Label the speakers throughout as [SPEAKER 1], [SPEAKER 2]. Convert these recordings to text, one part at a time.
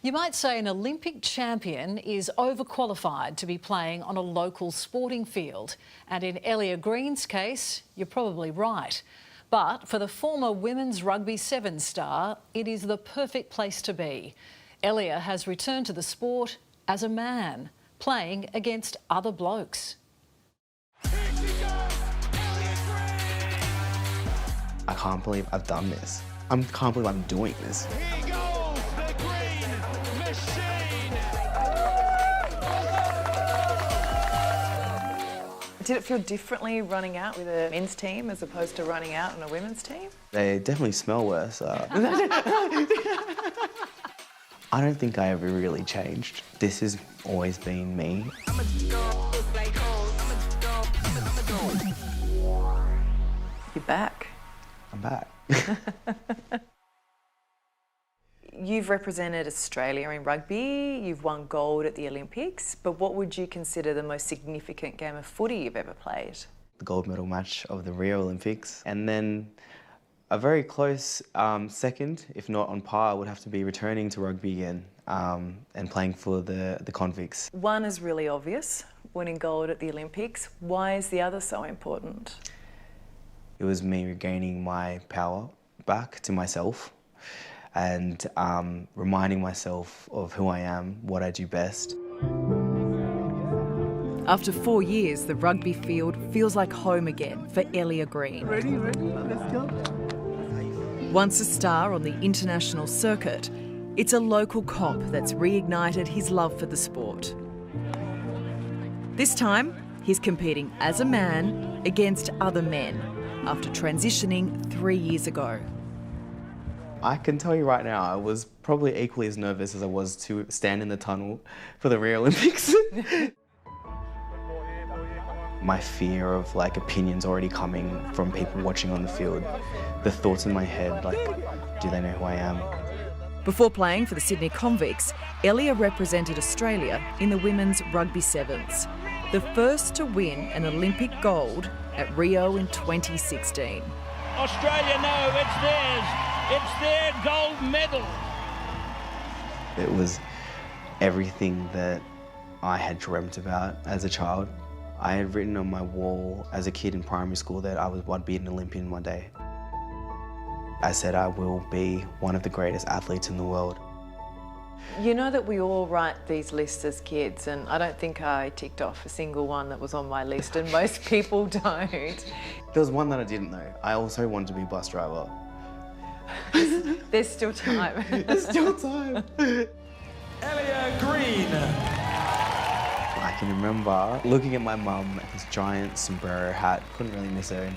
[SPEAKER 1] You might say an Olympic champion is overqualified to be playing on a local sporting field. And in Elia Green's case, you're probably right. But for the former women's rugby sevens star, it is the perfect place to be. Elia has returned to the sport as a man, playing against other blokes.
[SPEAKER 2] I can't believe I've done this. I can't believe I'm doing this.
[SPEAKER 3] Here goes the green machine.
[SPEAKER 4] Did it feel differently running out with a men's team as opposed to running out on a women's team?
[SPEAKER 2] They definitely smell worse. I don't think I ever really changed. This has always been me.
[SPEAKER 4] You're back.
[SPEAKER 2] I'm back.
[SPEAKER 4] You've represented Australia in rugby, you've won gold at the Olympics, but what would you consider the most significant game of footy you've ever played?
[SPEAKER 2] The gold medal match of the Rio Olympics. And then a very close second, if not on par, would have to be returning to rugby again and playing for the convicts.
[SPEAKER 4] One is really obvious, winning gold at the Olympics. Why is the other so important?
[SPEAKER 2] It was me regaining my power back to myself and reminding myself of who I am, what I do best.
[SPEAKER 4] After 4 years, the rugby field feels like home again for Elia Green.
[SPEAKER 2] Ready, let's go.
[SPEAKER 4] Once a star on the international circuit, it's a local comp that's reignited his love for the sport. This time, he's competing as a man against other men after transitioning 3 years ago.
[SPEAKER 2] I can tell you right now, I was probably equally as nervous as I was to stand in the tunnel for the Rio Olympics. My fear of opinions already coming from people watching on the field. The thoughts in my head, do they know who I am?
[SPEAKER 4] Before playing for the Sydney Convicts, Elia represented Australia in the women's rugby sevens, the first to win an Olympic gold at Rio in 2016.
[SPEAKER 3] Australia know it's theirs. It's their gold medal.
[SPEAKER 2] It was everything that I had dreamt about as a child. I had written on my wall as a kid in primary school that I'd be an Olympian one day. I said I will be one of the greatest athletes in the world.
[SPEAKER 4] You know that we all write these lists as kids, and I don't think I ticked off a single one that was on my list, and most people don't.
[SPEAKER 2] There was one that I didn't know. I also wanted to be a bus driver.
[SPEAKER 4] There's still time.
[SPEAKER 2] There's still time.
[SPEAKER 3] Elia Green.
[SPEAKER 2] I can remember looking at my mum at this giant sombrero hat, couldn't really miss her.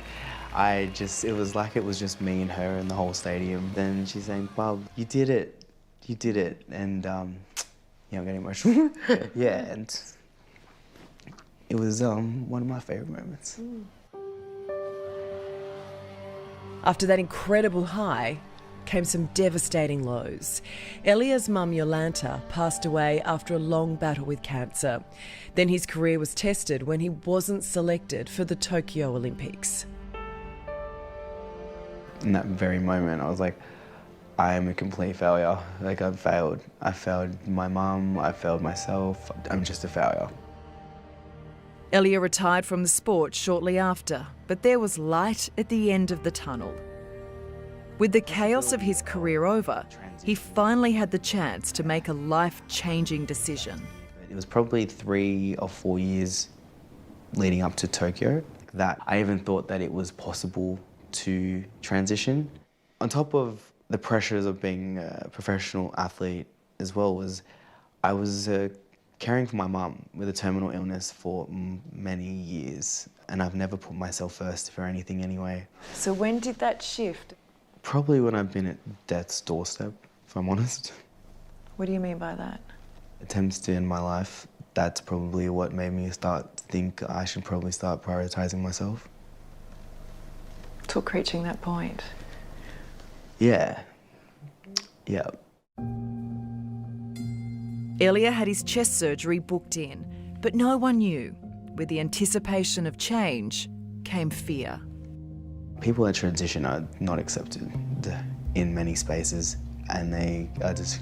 [SPEAKER 2] And it was like it was just me and her in the whole stadium. Then she's saying, "Bub, you did it. You did it." And I'm getting emotional. Yeah, and it was one of my favourite moments.
[SPEAKER 4] After that incredible high came some devastating lows. Elia's mum Yolanta passed away after a long battle with cancer. Then his career was tested when he wasn't selected for the Tokyo Olympics.
[SPEAKER 2] In that very moment, I was like, I am a complete failure. I've failed. I failed my mum, I failed myself. I'm just a failure.
[SPEAKER 4] Elia retired from the sport shortly after, but there was light at the end of the tunnel. With the chaos of his career over, he finally had the chance to make a life-changing decision.
[SPEAKER 2] It was probably 3 or 4 years leading up to Tokyo that I even thought that it was possible to transition. On top of the pressures of being a professional athlete as well, I was caring for my mum with a terminal illness for many years, and I've never put myself first for anything anyway.
[SPEAKER 4] So when did that shift?
[SPEAKER 2] Probably when I've been at death's doorstep, if I'm honest.
[SPEAKER 4] What do you mean by that?
[SPEAKER 2] Attempts to end my life, that's probably what made me start to think I should probably start prioritising myself.
[SPEAKER 4] Took reaching that point.
[SPEAKER 2] Yeah. Yeah.
[SPEAKER 4] Elia had his chest surgery booked in, but no one knew. With the anticipation of change came fear.
[SPEAKER 2] People that transition are not accepted in many spaces, and they are just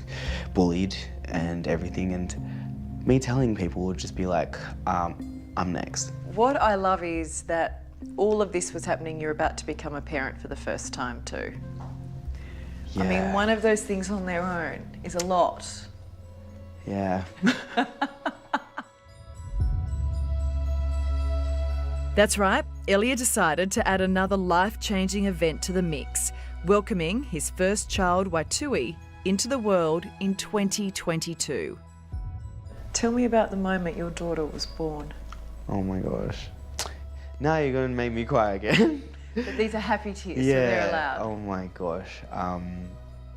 [SPEAKER 2] bullied and everything, and me telling people would just be like, I'm next.
[SPEAKER 4] What I love is that all of this was happening, you're about to become a parent for the first time too.
[SPEAKER 2] Yeah.
[SPEAKER 4] I mean, one of those things on their own is a lot.
[SPEAKER 2] Yeah.
[SPEAKER 4] That's right, Elliot decided to add another life-changing event to the mix, welcoming his first child, Waitui, into the world in 2022. Tell me about the moment your daughter was born.
[SPEAKER 2] Oh my gosh. Now you're going to make me cry again.
[SPEAKER 4] But these are happy tears,
[SPEAKER 2] Yeah.
[SPEAKER 4] so they're allowed.
[SPEAKER 2] Oh my gosh.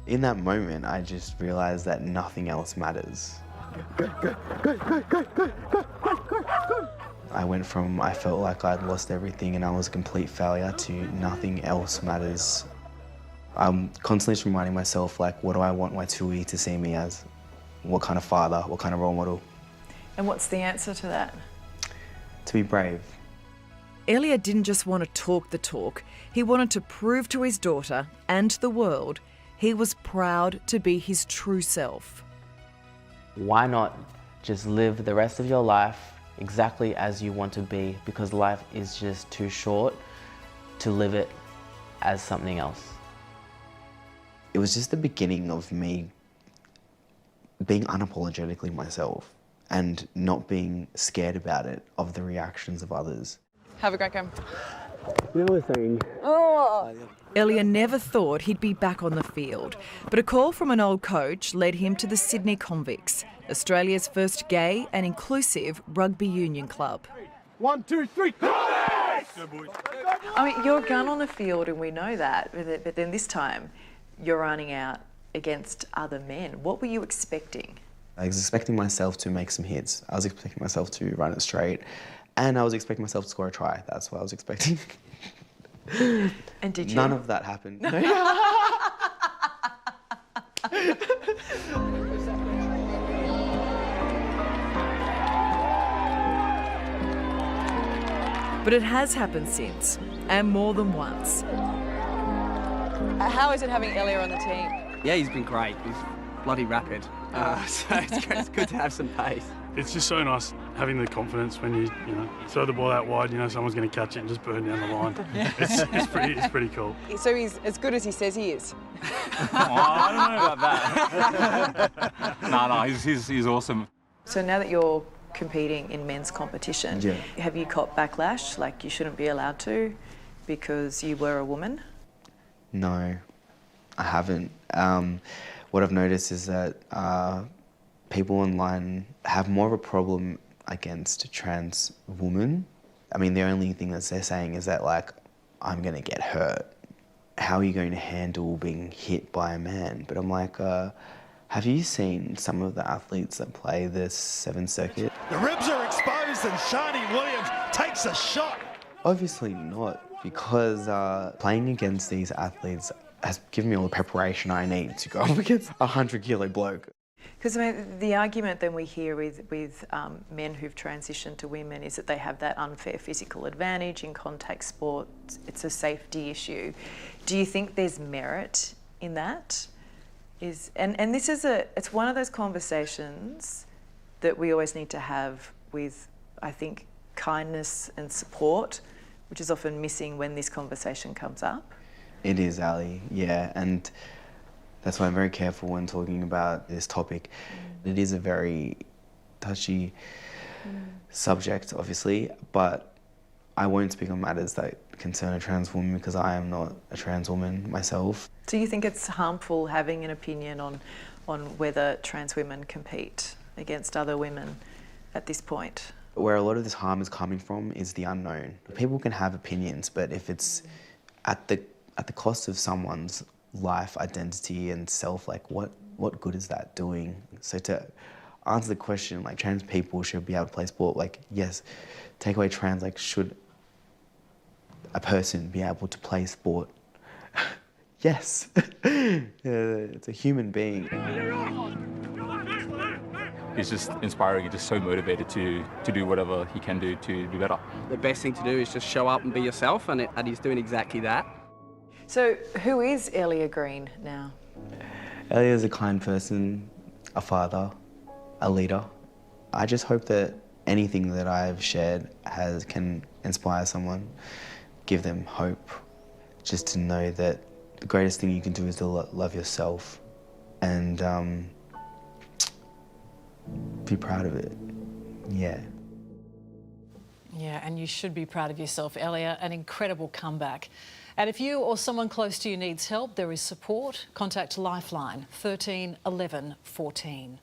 [SPEAKER 2] In that moment, I just realized that nothing else matters. I went from, I felt like I'd lost everything and I was a complete failure, to nothing else matters. I'm constantly just reminding myself, like, what do I want Waitui to see me as? What kind of father, what kind of role model?
[SPEAKER 4] And what's the answer to that?
[SPEAKER 2] To be brave.
[SPEAKER 4] Elliot didn't just want to talk the talk, he wanted to prove to his daughter and to the world he was proud to be his true self.
[SPEAKER 5] Why not just live the rest of your life exactly as you want to be, because life is just too short to live it as something else.
[SPEAKER 2] It was just the beginning of me being unapologetically myself and not being scared about it, of the reactions of others.
[SPEAKER 6] Have a great game.
[SPEAKER 2] You know what I'm saying?
[SPEAKER 4] Elliot never thought he'd be back on the field, but a call from an old coach led him to the Sydney Convicts, Australia's first gay and inclusive rugby union club.
[SPEAKER 7] 1, 2, 3,
[SPEAKER 4] I mean, you're a gun on the field and we know that, but then this time you're running out against other men. What were you expecting?
[SPEAKER 2] I was expecting myself to make some hits. I was expecting myself to run it straight, and I was expecting myself to score a try. That's what I was expecting.
[SPEAKER 4] And did you?
[SPEAKER 2] None of that happened.
[SPEAKER 4] But it has happened since, and more than once.
[SPEAKER 6] How is it having Elliot on the team?
[SPEAKER 8] Yeah, he's been great. He's bloody rapid. So it's good to have some pace.
[SPEAKER 7] It's just so nice having the confidence when you throw the ball out wide, someone's going to catch it and just burn down the line. It's pretty cool.
[SPEAKER 6] So he's as good as he says he is?
[SPEAKER 9] I don't know about that. No, he's awesome.
[SPEAKER 4] So now that you're competing in men's competition,
[SPEAKER 2] Yeah.
[SPEAKER 4] have you caught backlash, like you shouldn't be allowed to because you were a woman?
[SPEAKER 2] No, I haven't. What I've noticed is that people online have more of a problem against trans women. I mean, the only thing that they're saying is that, like, I'm going to get hurt. How are you going to handle being hit by a man? But I'm like, have you seen some of the athletes that play the Seventh Circuit?
[SPEAKER 7] The ribs are exposed and Shani Williams takes a shot.
[SPEAKER 2] Obviously not, because playing against these athletes has given me all the preparation I need to go up against a 100-kilo bloke.
[SPEAKER 4] Because I mean, the argument then we hear with men who've transitioned to women is that they have that unfair physical advantage in contact sport. It's a safety issue. Do you think there's merit in that? And this is it's one of those conversations that we always need to have with, I think, kindness and support, which is often missing when this conversation comes up.
[SPEAKER 2] It is, Ali, yeah, and that's why I'm very careful when talking about this topic. It is a very touchy subject, obviously, but I won't speak on matters that concern a trans woman because I am not a trans woman myself.
[SPEAKER 4] Do you think it's harmful having an opinion on whether trans women compete against other women at this point?
[SPEAKER 2] Where a lot of this harm is coming from is the unknown. People can have opinions, but if it's at the cost of someone's life, identity and self, like what good is that doing? So to answer the question, like, trans people should be able to play sport, like, yes, take away trans, like, should a person be able to play sport? Yes. It's a human being.
[SPEAKER 9] He's just inspiring and just so motivated to do whatever he can do to be better.
[SPEAKER 8] The best thing to do is just show up and be yourself, and he's doing exactly that.
[SPEAKER 4] So who is Elliot Green now?
[SPEAKER 2] Elliot is a kind person. a father, a leader. I just hope that anything that I've shared can inspire someone, give them hope, just to know that the greatest thing you can do is to love yourself and be proud of it. Yeah.
[SPEAKER 1] Yeah, and you should be proud of yourself, Elia. An incredible comeback. And if you or someone close to you needs help, there is support. Contact Lifeline 13 11 14.